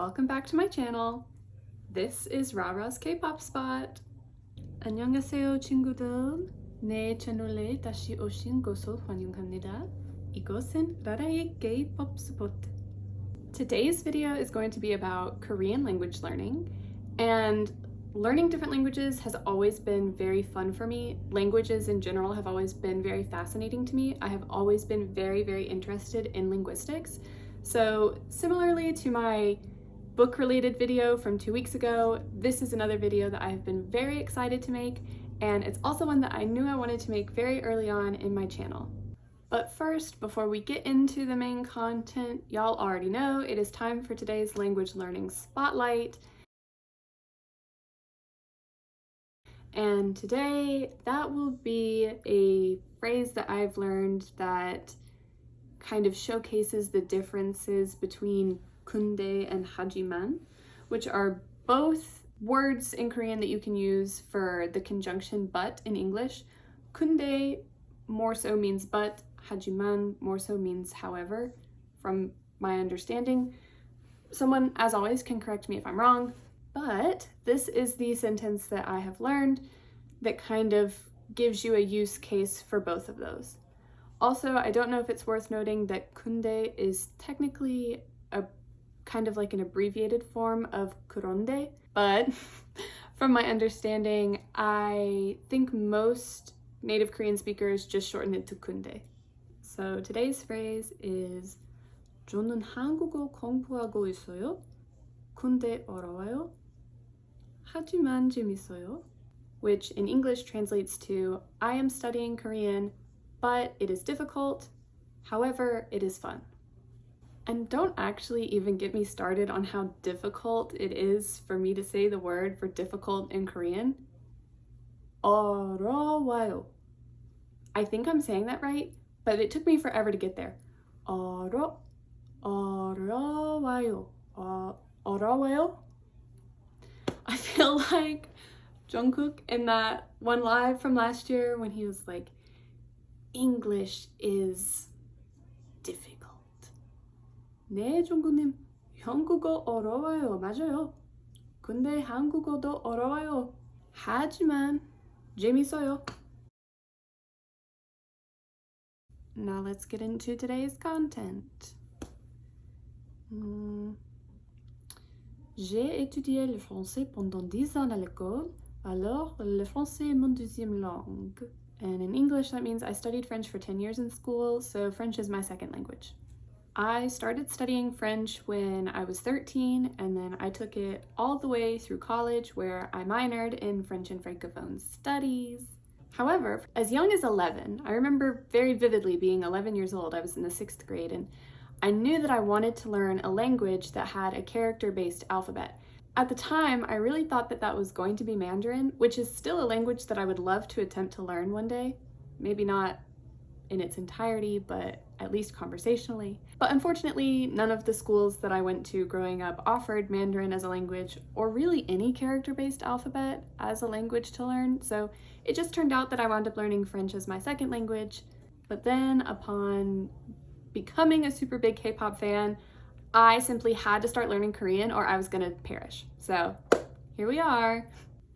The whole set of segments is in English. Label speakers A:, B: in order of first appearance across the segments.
A: welcome back to my channel. This is Rara's K-pop spot. 안녕하세요 친구들. 내 채널에 다시 오신 것을 환영합니다. 이것은 라라의 K-pop spot. Today's video is going to be about Korean language learning, and learning different languages has always been very fun for me. Languages in general have always been very fascinating to me. I have always been very interested in linguistics. So similarly to my book-related video from 2 weeks ago, this is another video that I have been very excited to make, and it's also one that I knew I wanted to make very early on in my channel. But first, before we get into the main content, y'all already know it is time for today's language learning spotlight. And today, that will be a phrase that I've learned that kind of showcases the differences between 근데 and 하지만, which are both words in Korean that you can use for the conjunction but in English. 근데 more so means but, 하지만 more so means however, from my understanding. Someone, as always, can correct me if I'm wrong, but this is the sentence that I have learned that kind of gives you a use case for both of those. Also, I don't know if it's worth noting that 근데 is technically a kind of like an abbreviated form of 그런데, but from my understanding, I think most native Korean speakers just shorten it to 근데. So today's phrase is 저는 한국어 공부하고 있어요. 근데 어려워요. 하지만 재밌어요. Which in English translates to I am studying Korean, but it is difficult. However, it is fun. And don't actually even get me started on how difficult it is for me to say the word for difficult in Korean. 어려워요. I think I'm saying that right, but it took me forever to get there. 어려워요. 어려워요? I feel like Jungkook in that one live from last year when he was like, English is difficult. 네, 종구님. 한국어 어려워요. 맞아요. 근데 한국어도 어려워요. 하지만 재밌어요. Now let's get into today's content. J'ai étudié le français pendant 10 ans à l'école, alors le français est mon deuxième langue. And in English, that means I studied French for 10 years in school, so French is my second language. I started studying French when I was 13, and then I took it all the way through college where I minored in French and Francophone studies. However, as young as 11, I remember very vividly being 11 years old, I was in the 6th grade, and I knew that I wanted to learn a language that had a character-based alphabet. At the time, I really thought that that was going to be Mandarin, which is still a language that I would love to attempt to learn one day. Maybe not in its entirety, but at least conversationally. But unfortunately, none of the schools that I went to growing up offered Mandarin as a language, or really any character-based alphabet as a language to learn, so it just turned out that I wound up learning French as my second language. But then, upon becoming a super big K-pop fan, I simply had to start learning Korean or I was gonna perish. So here we are.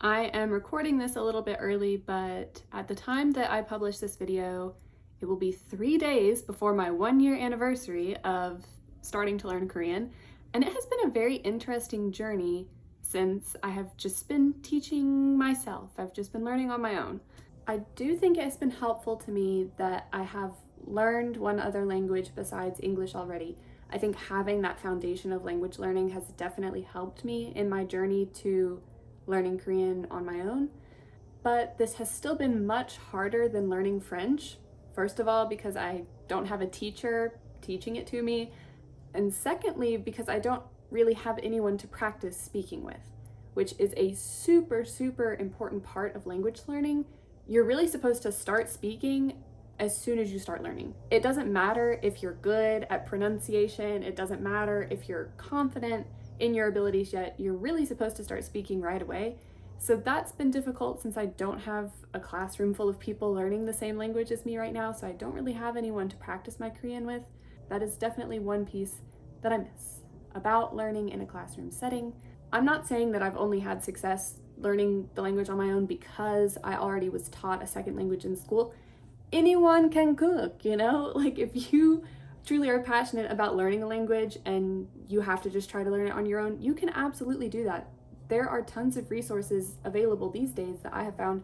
A: I am recording this a little bit early, but at the time that I publish this video, it will be 3 days before my 1-year anniversary of starting to learn Korean, and it has been a very interesting journey since I have just been teaching myself. I've just been learning on my own. I do think it has been helpful to me that I have learned one other language besides English already. I think having that foundation of language learning has definitely helped me in my journey to learning Korean on my own, but this has still been much harder than learning French. First of all, because I don't have a teacher teaching it to me, and secondly, because I don't really have anyone to practice speaking with, which is a super important part of language learning. You're really supposed to start speaking as soon as you start learning. It doesn't matter if you're good at pronunciation, it doesn't matter if you're confident in your abilities yet, you're really supposed to start speaking right away. So that's been difficult since I don't have a classroom full of people learning the same language as me right now, so I don't really have anyone to practice my Korean with. That is definitely one piece that I miss. about learning in a classroom setting. I'm not saying that I've only had success learning the language on my own because I already was taught a second language in school. Anyone can cook, you know? Like, if you truly are passionate about learning a language and you have to just try to learn it on your own, you can absolutely do that. There are tons of resources available these days that I have found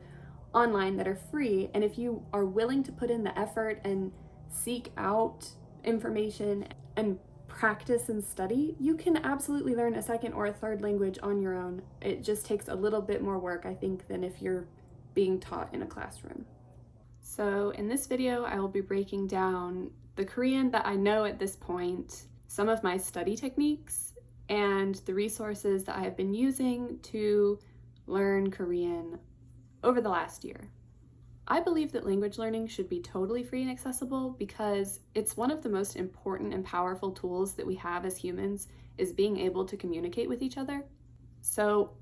A: online that are free, and if you are willing to put in the effort and seek out information and practice and study, you can absolutely learn a second or a third language on your own. It just takes a little bit more work, I think, than if you're being taught in a classroom. So in this video, I will be breaking down the Korean that I know at this point, some of my study techniques, and the resources that I have been using to learn Korean over the last year. I believe that language learning should be totally free and accessible because it's one of the most important and powerful tools that we have as humans, is being able to communicate with each other. So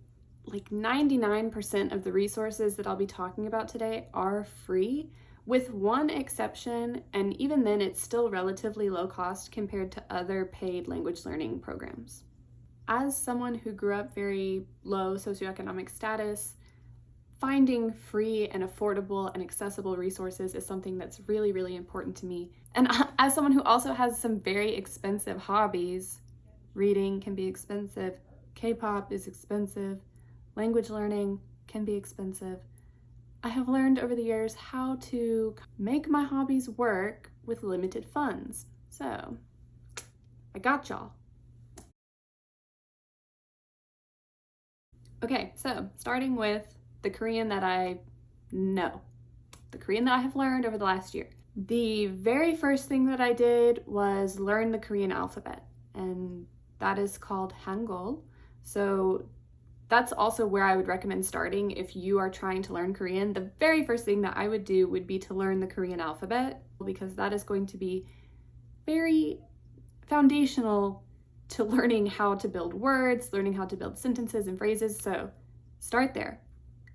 A: like 99% of the resources that I'll be talking about today are free, with one exception, and even then it's still relatively low cost compared to other paid language learning programs. As someone who grew up very low socioeconomic status, finding free and affordable and accessible resources is something that's really, really important to me. And as someone who also has some very expensive hobbies, reading can be expensive, K-pop is expensive, language learning can be expensive, I have learned over the years how to make my hobbies work with limited funds. So, I got y'all. Okay, so starting with the Korean that I know, the Korean that I have learned over the last year. The very first thing that I did was learn the Korean alphabet, and that is called Hangeul. So that's also where I would recommend starting if you are trying to learn Korean. The very first thing that I would do would be to learn the Korean alphabet, because that is going to be very foundational to learning how to build words, learning how to build sentences and phrases. So start there.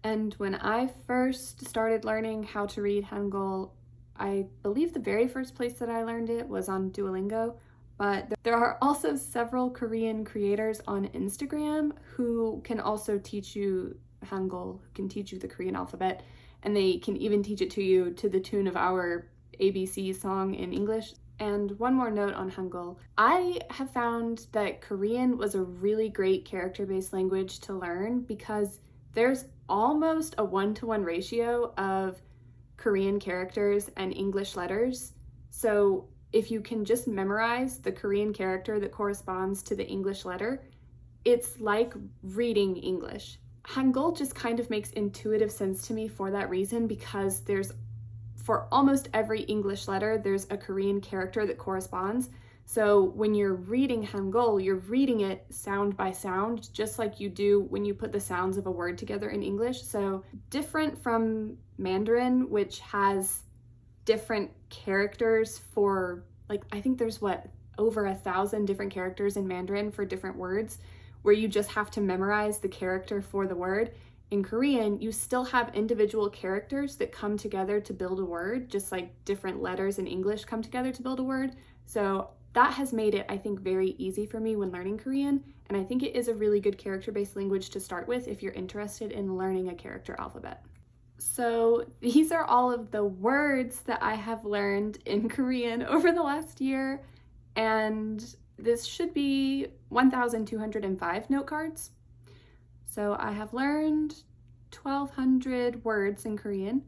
A: And when I first started learning how to read Hangeul, I believe the very first place that I learned it was on Duolingo, but there are also several Korean creators on Instagram who can also teach you Hangeul, who can teach you the Korean alphabet, and they can even teach it to you to the tune of our ABC song in English. And one more note on Hangeul. I have found that Korean was a really great character-based language to learn because there's almost a 1-to-1 ratio of Korean characters and English letters. So if you can just memorize the Korean character that corresponds to the English letter, it's like reading English. Hangeul just kind of makes intuitive sense to me for that reason, because for almost every English letter, there's a Korean character that corresponds. So when you're reading Hangeul, you're reading it sound by sound, just like you do when you put the sounds of a word together in English. So different from Mandarin, which has different characters for, like, I think there's over 1,000 different characters in Mandarin for different words, where you just have to memorize the character for the word. In Korean, you still have individual characters that come together to build a word, just like different letters in English come together to build a word. So that has made it, I think, very easy for me when learning Korean, and I think it is a really good character-based language to start with if you're interested in learning a character alphabet. So these are all of the words that I have learned in Korean over the last year, and this should be 1,205 note cards. So I have learned 1,200 words in Korean.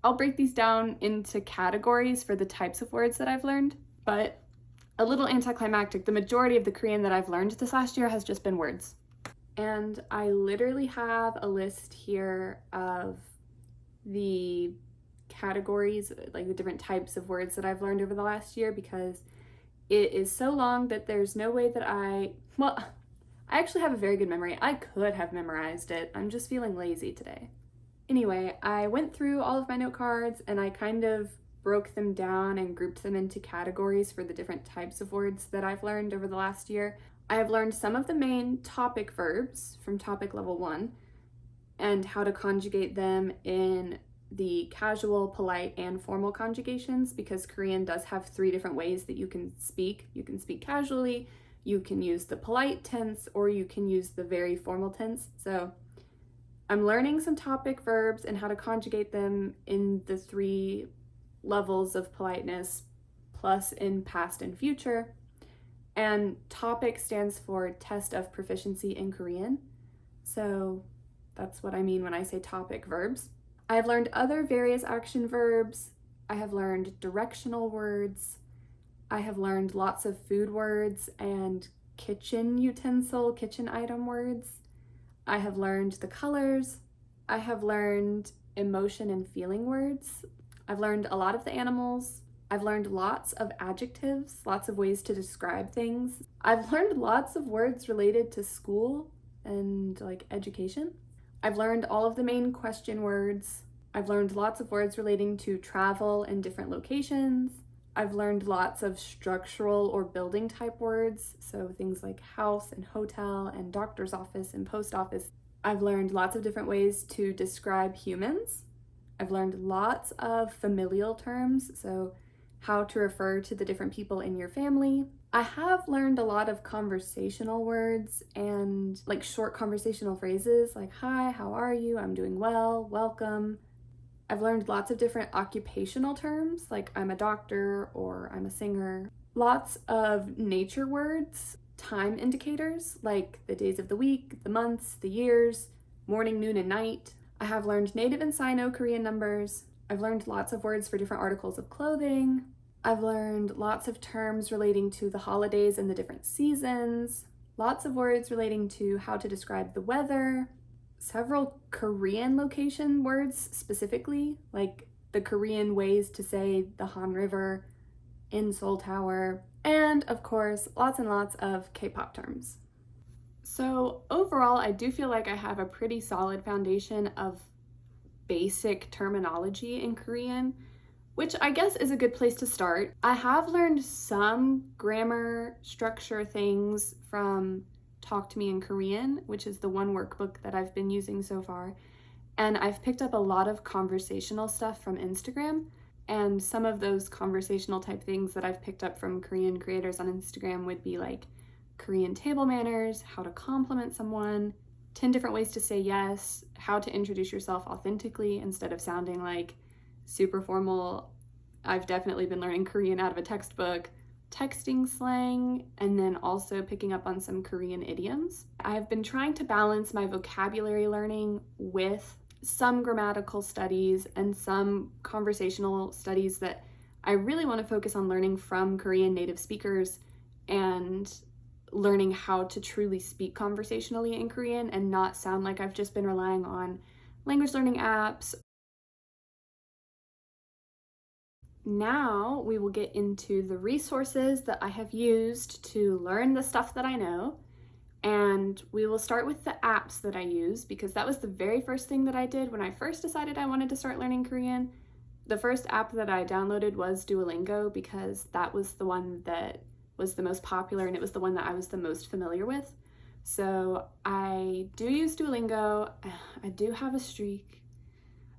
A: I'll break these down into categories for the types of words that I've learned, but a little anticlimactic, the majority of the Korean that I've learned this last year has just been words. And I literally have a list here of the categories, like the different types of words that I've learned over the last year, because it is so long that there's no way that I actually have a very good memory. I could have memorized it. I'm just feeling lazy today. Anyway, I went through all of my note cards and I kind of broke them down and grouped them into categories for the different types of words that I've learned over the last year. I have learned some of the main topic verbs from topic level 1 and how to conjugate them in the casual, polite, and formal conjugations, because Korean does have 3 different ways that you can speak. You can speak casually, You can use the polite tense or you can use the very formal tense. So I'm learning some topic verbs and how to conjugate them in the 3 levels of politeness, plus in past and future. And topic stands for test of proficiency in Korean. So that's what I mean when I say topic verbs. I have learned other various action verbs. I have learned directional words. I have learned lots of food words and kitchen utensil, kitchen item words. I have learned the colors. I have learned emotion and feeling words. I've learned a lot of the animals. I've learned lots of adjectives, lots of ways to describe things. I've learned lots of words related to school and like education. I've learned all of the main question words. I've learned lots of words relating to travel and different locations. I've learned lots of structural or building type words, so things like house and hotel and doctor's office and post office. I've learned lots of different ways to describe humans. I've learned lots of familial terms, so how to refer to the different people in your family. I have learned a lot of conversational words and like short conversational phrases like, hi, how are you? I'm doing well, welcome. I've learned lots of different occupational terms like I'm a doctor or I'm a singer. Lots of nature words, time indicators like the days of the week, the months, the years, morning, noon, and night. I have learned native and Sino-Korean numbers. I've learned lots of words for different articles of clothing. I've learned lots of terms relating to the holidays and the different seasons. Lots of words relating to how to describe the weather. Several Korean location words specifically, like the Korean ways to say the Han River in Seoul Tower. And of course, lots and lots of K-pop terms. So overall, I do feel like I have a pretty solid foundation of basic terminology in Korean, which I guess is a good place to start. I have learned some grammar structure things from Talk to Me in Korean, which is the one workbook that I've been using so far. And I've picked up a lot of conversational stuff from Instagram. And some of those conversational type things that I've picked up from Korean creators on Instagram would be like Korean table manners, how to compliment someone, 10 different ways to say yes, how to introduce yourself authentically instead of sounding like super formal. I've definitely been learning Korean out of a textbook, texting slang, and then also picking up on some Korean idioms. I've been trying to balance my vocabulary learning with some grammatical studies and some conversational studies that I really want to focus on learning from Korean native speakers and learning how to truly speak conversationally in Korean and not sound like I've just been relying on language learning apps. Now we will get into the resources that I have used to learn the stuff that I know. And we will start with the apps that I use because that was the very first thing that I did when I first decided I wanted to start learning Korean. The first app that I downloaded was Duolingo because that was the one that was the most popular and it was the one that I was the most familiar with. So I do use Duolingo. I do have a streak.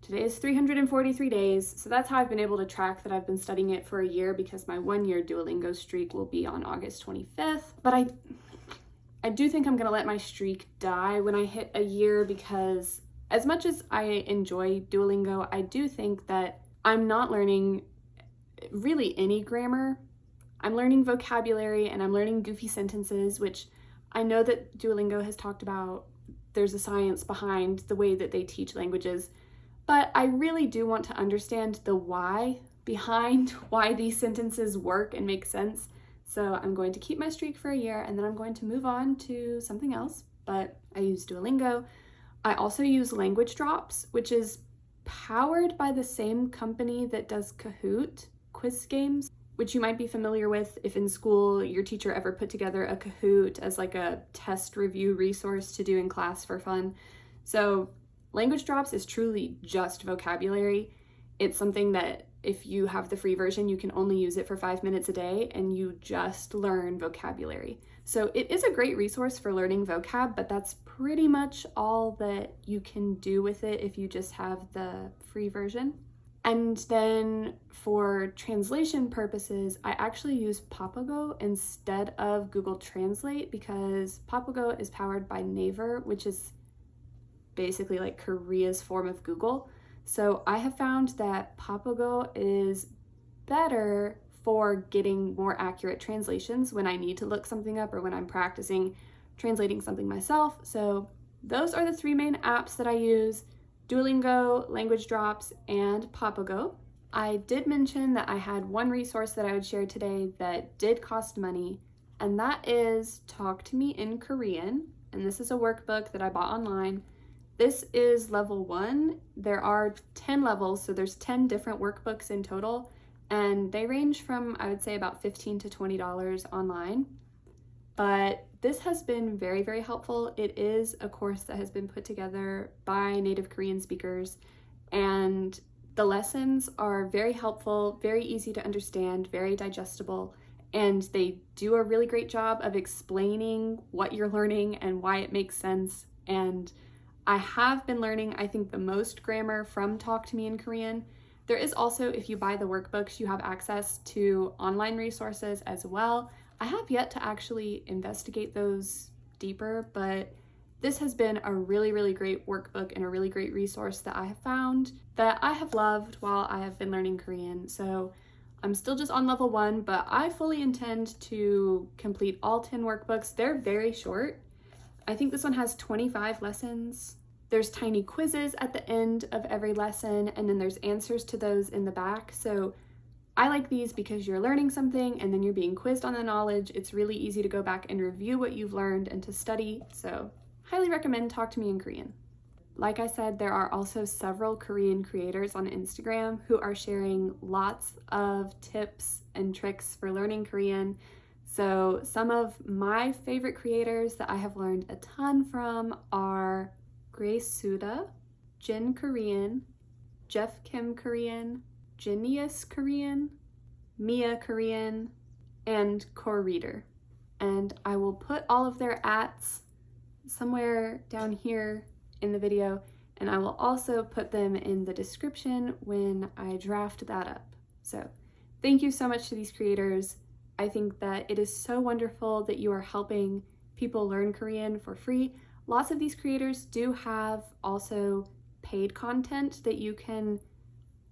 A: Today is 343 days, so that's how I've been able to track that I've been studying it for a year because my 1-year Duolingo streak will be on August 25th. But I do think I'm gonna let my streak die when I hit a year because as much as I enjoy Duolingo, I do think that I'm not learning really any grammar. I'm learning vocabulary and I'm learning goofy sentences, which I know that Duolingo has talked about. There's a science behind the way that they teach languages, but I really do want to understand the why behind why these sentences work and make sense. So I'm going to keep my streak for a year and then I'm going to move on to something else, but I use Duolingo. I also use Language Drops, which is powered by the same company that does Kahoot quiz games, which you might be familiar with if in school your teacher ever put together a Kahoot as like a test review resource to do in class for fun. So Language Drops is truly just vocabulary. It's something that if you have the free version, you can only use it for 5 minutes a day and you just learn vocabulary. So it is a great resource for learning vocab, but that's pretty much all that you can do with it if you just have the free version. And then for translation purposes, I actually use Papago instead of Google Translate because Papago is powered by Naver, which is basically like Korea's form of Google. So I have found that Papago is better for getting more accurate translations when I need to look something up or when I'm practicing translating something myself. So those are the three main apps that I use: Duolingo, Language Drops, and Papago. I did mention that I had one resource that I would share today that did cost money, and that is Talk to Me in Korean. And this is a workbook that I bought online. This is level 1. There are 10 levels, so there's 10 different workbooks in total, and they range from, I would say, about $15 to $20 online. But this has been very, very helpful. It is a course that has been put together by native Korean speakers, and the lessons are very helpful, very easy to understand, very digestible, and they do a really great job of explaining what you're learning and why it makes sense. And I have been learning, I think, the most grammar from Talk to Me in Korean. There is also, if you buy the workbooks, you have access to online resources as well. I have yet to actually investigate those deeper, but this has been a really, really great workbook and a really great resource that I have found that I have loved while I have been learning Korean. So I'm still just on level 1, but I fully intend to complete all 10 workbooks. They're very short. I think this one has 25 lessons. There's tiny quizzes at the end of every lesson, and then there's answers to those in the back. So I like these because you're learning something and then you're being quizzed on the knowledge. It's really easy to go back and review what you've learned and to study. So highly recommend Talk to Me in Korean. Like I said, there are also several Korean creators on Instagram who are sharing lots of tips and tricks for learning Korean. So some of my favorite creators that I have learned a ton from are Grace Suda, jinkorean, jeffkimieee, jiniuskorean, Mia Korean, and Core Reader. And I will put all of their ats somewhere down here in the video, and I will also put them in the description when I draft that up. So thank you so much to these creators. I think that it is so wonderful that you are helping people learn Korean for free. Lots of these creators do have also paid content that you can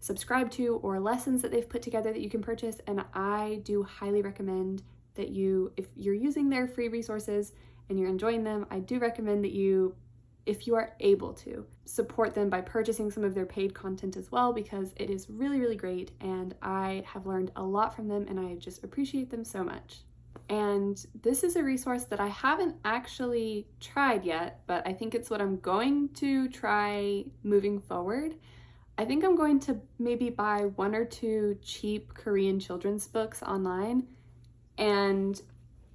A: subscribe to, or lessons that they've put together that you can purchase, and I do highly recommend that you, if you're using their free resources and you're enjoying them, I do recommend that you, if you are able to, support them by purchasing some of their paid content as well, because it is really, really great, and I have learned a lot from them, and I just appreciate them so much. And this is a resource that I haven't actually tried yet, but I think it's what I'm going to try moving forward. I think I'm going to maybe buy 1 or 2 cheap Korean children's books online and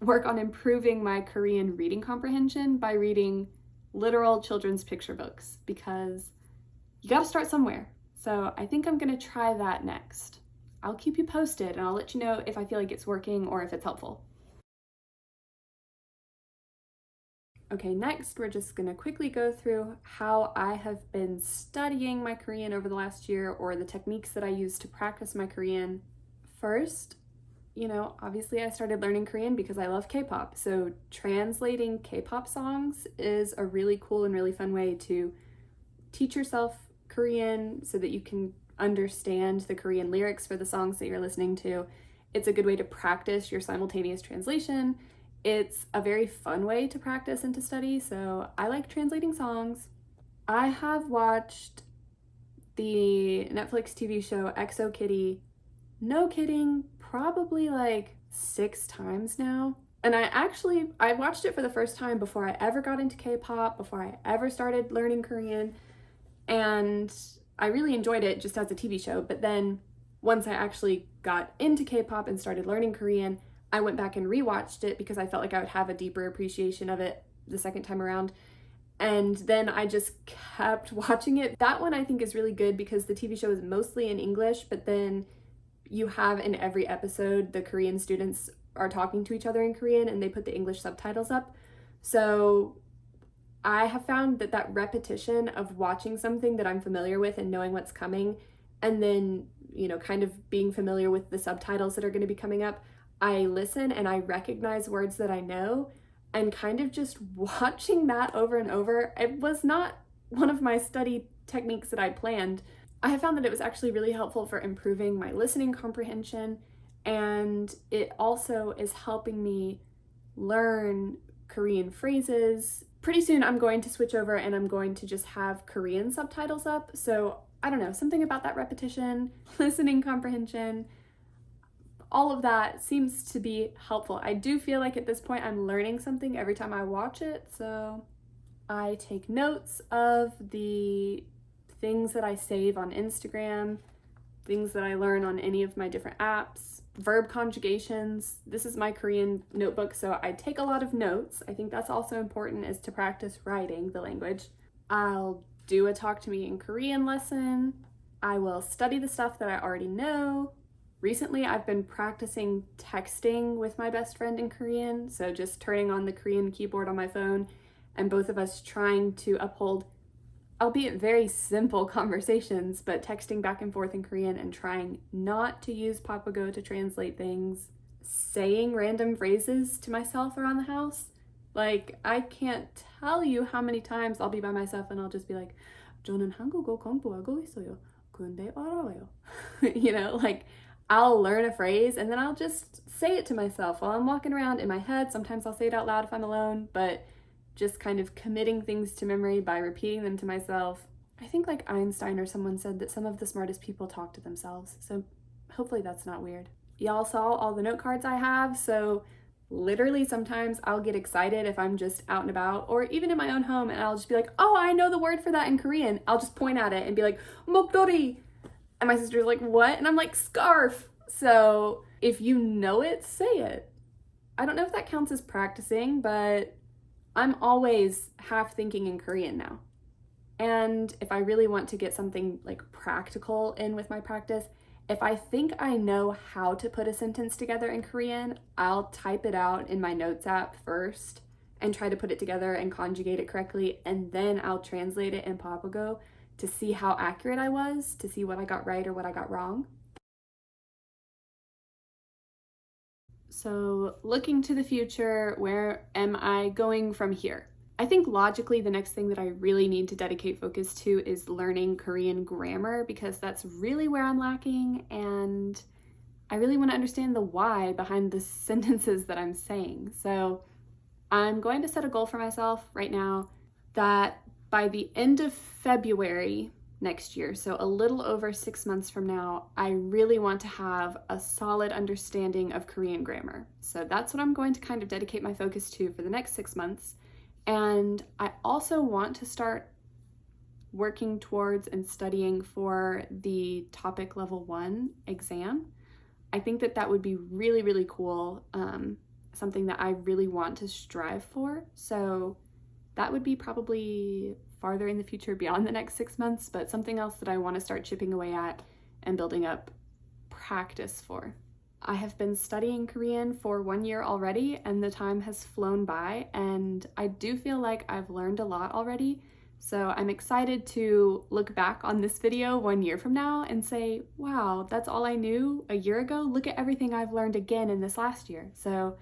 A: work on improving my Korean reading comprehension by reading literal children's picture books, because you gotta start somewhere. So I think I'm gonna try that next. I'll keep you posted and I'll let you know if I feel like it's working or if it's helpful. Okay, next we're just gonna quickly go through how I have been studying my Korean over the last year, or the techniques that I use to practice my Korean. First, obviously I started learning Korean because I love K-pop. So translating K-pop songs is a really cool and really fun way to teach yourself Korean so that you can understand the Korean lyrics for the songs that you're listening to. It's a good way to practice your simultaneous translation. It's a very fun way to practice and to study, so I like translating songs. I have watched the Netflix TV show XO Kitty, no kidding, probably like 6 times now. And I watched it for the first time before I ever got into K-pop, before I ever started learning Korean, and I really enjoyed it just as a TV show. But then once I actually got into K-pop and started learning Korean, I went back and rewatched it because I felt like I would have a deeper appreciation of it the second time around. And then I just kept watching it. That one I think is really good because the TV show is mostly in English, but then you have in every episode the Korean students are talking to each other in Korean and they put the English subtitles up. So I have found that repetition of watching something that I'm familiar with and knowing what's coming, and then, you know, kind of being familiar with the subtitles that are going to be coming up, I listen and I recognize words that I know, and kind of just watching that over and over. It was not one of my study techniques that I planned. I have found that it was actually really helpful for improving my listening comprehension, and it also is helping me learn Korean phrases. Pretty soon I'm going to switch over and I'm going to just have Korean subtitles up. So I don't know, something about that repetition, listening comprehension, all of that seems to be helpful. I do feel like at this point I'm learning something every time I watch it. So I take notes of the things that I save on Instagram, things that I learn on any of my different apps, verb conjugations. This is my Korean notebook, so I take a lot of notes. I think that's also important, is to practice writing the language. I'll do a talk to me in Korean lesson. I will study the stuff that I already know. Recently, I've been practicing texting with my best friend in Korean, so just turning on the Korean keyboard on my phone and both of us trying to uphold, albeit very simple conversations, but texting back and forth in Korean and trying not to use Papago to translate things, saying random phrases to myself around the house. Like, I can't tell you how many times I'll be by myself and I'll just be like, 저는 한국어 공부하고 있어요. 근데 어려워요. You know, like, I'll learn a phrase and then I'll just say it to myself while I'm walking around in my head. Sometimes I'll say it out loud if I'm alone, but just kind of committing things to memory by repeating them to myself. I think like Einstein or someone said that some of the smartest people talk to themselves, so hopefully that's not weird. Y'all saw all the note cards I have, so literally sometimes I'll get excited if I'm just out and about, or even in my own home, and I'll just be like, oh, I know the word for that in Korean. I'll just point at it and be like, 목도리. And my sister's like, what? And I'm like, scarf. So if you know it, say it. I don't know if that counts as practicing, but I'm always half thinking in Korean now. And if I really want to get something like practical in with my practice, if I think I know how to put a sentence together in Korean, I'll type it out in my notes app first and try to put it together and conjugate it correctly, and then I'll translate it in Papago to see how accurate I was, to see what I got right or what I got wrong. So looking to the future, where am I going from here? I think logically the next thing that I really need to dedicate focus to is learning Korean grammar, because that's really where I'm lacking, and I really want to understand the why behind the sentences that I'm saying. So I'm going to set a goal for myself right now that by the end of February next year, so a little over 6 months from now, I really want to have a solid understanding of Korean grammar. So that's what I'm going to kind of dedicate my focus to for the next 6 months. And I also want to start working towards and studying for the TOPIK Level 1 exam. I think that that would be really, really cool, something that I really want to strive for. So that would be probably farther in the future beyond the next 6 months, but something else that I want to start chipping away at and building up practice for. I have been studying Korean for 1 year already, and the time has flown by, and I do feel like I've learned a lot already. So I'm excited to look back on this video 1 year from now and say, wow, that's all I knew a year ago. Look at everything I've learned again in this last year. So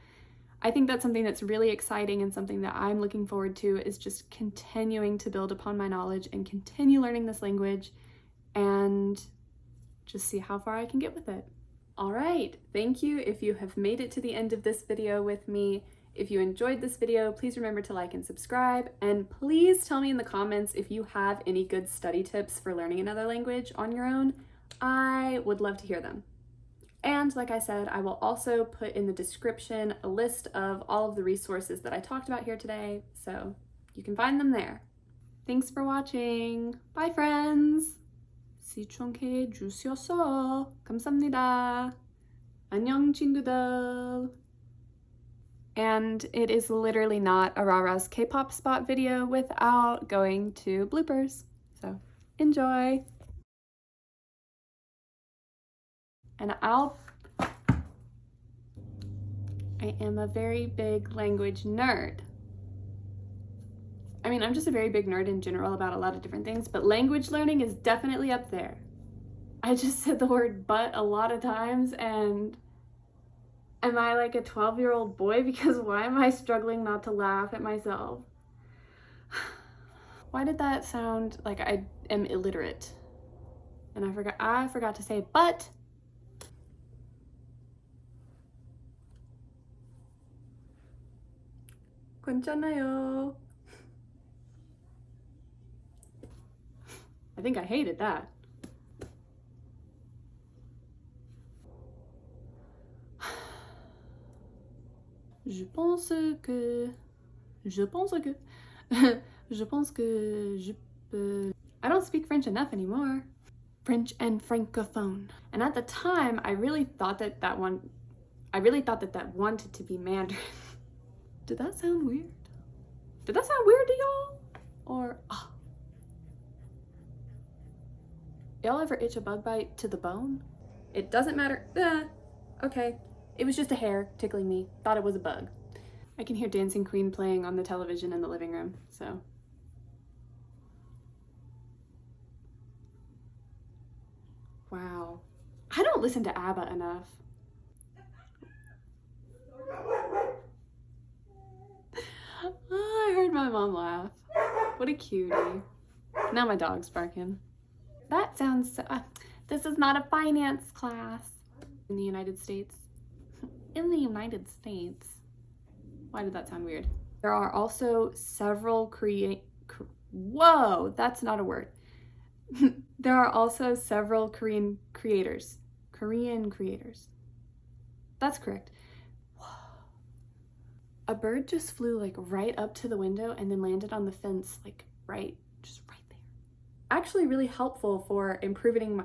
A: I think that's something that's really exciting, and something that I'm looking forward to is just continuing to build upon my knowledge and continue learning this language and just see how far I can get with it. All right, thank you if you have made it to the end of this video with me. If you enjoyed this video, please remember to like and subscribe, and please tell me in the comments if you have any good study tips for learning another language on your own. I would love to hear them. And like I said, I will also put in the description a list of all of the resources that I talked about here today, so you can find them there. Thanks for watching. Bye, friends. 시청해 주셔서 감사합니다. 안녕, 친구들. And it is literally not a Rara's K-pop spot video without going to bloopers. So enjoy. And I am a very big language nerd. I mean, I'm just a very big nerd in general about a lot of different things, but language learning is definitely up there. I just said the word but a lot of times, and am I like a 12-year-old boy? Because why am I struggling not to laugh at myself? Why did that sound like I am illiterate? And I forgot to say but. 괜찮아요. I think I hated that. Je pense que je pense que je peux. I don't speak French enough anymore. French and francophone. And at the time, I really thought that that wanted to be Mandarin. Did that sound weird? Did that sound weird to y'all? Or y'all ever itch a bug bite to the bone? It doesn't matter. Okay. It was just a hair tickling me. Thought it was a bug. I can hear Dancing Queen playing on the television in the living room, so. Wow. I don't listen to ABBA enough. Oh, I heard my mom laugh. What a cutie. Now my dog's barking. That sounds so... this is not a finance class. In the United States. In the United States. Why did that sound weird? There are also several whoa, that's not a word. There are also several Korean creators. That's correct. Whoa. A bird just flew like right up to the window and then landed on the fence, like just right there. Actually really helpful for improving.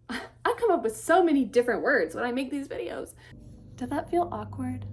A: I come up with so many different words when I make these videos. Did that feel awkward?